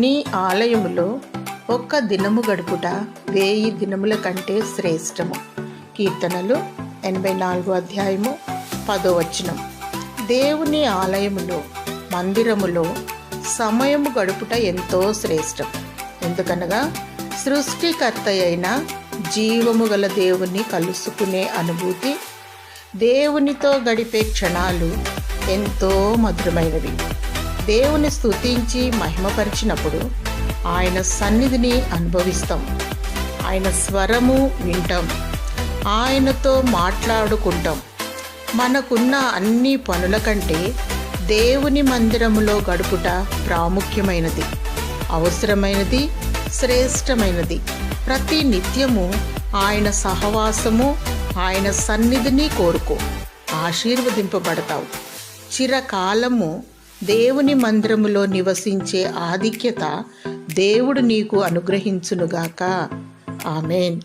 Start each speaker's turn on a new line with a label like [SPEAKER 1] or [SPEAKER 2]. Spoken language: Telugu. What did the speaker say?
[SPEAKER 1] నీ ఆలయములో ఒక్క దినము గడుపుట 1000 దినముల కంటే శ్రేష్టము. కీర్తనలు 84 10. దేవుని ఆలయములో, మందిరములో సమయము గడుపుట ఎంతో శ్రేష్టం. ఎందుకనగా సృష్టికర్త అయిన జీవము గల దేవుని కలుసుకునే అనుభూతి, దేవునితో గడిపే క్షణాలు ఎంతో మధురమైనవి. దేవుని స్తుతించి మహిమపరిచినప్పుడు ఆయన సన్నిధిని అనుభవిస్తాం. ఆయన స్వరము వింటాం, ఆయనతో మాట్లాడుకుంటాం. మనకున్న అన్ని పనుల కంటే దేవుని మందిరములో గడుపుట ప్రాముఖ్యమైనది, అవసరమైనది, శ్రేష్టమైనది. ప్రతి నిత్యము ఆయన సహవాసము, ఆయన సన్నిధిని కోరుకో, ఆశీర్వదింపబడతావు. చిరకాలము దేవుని మందిరములో నివసించే ఆధిక్యత దేవుడు నీకు అనుగ్రహించునుగాక. ఆమేన్.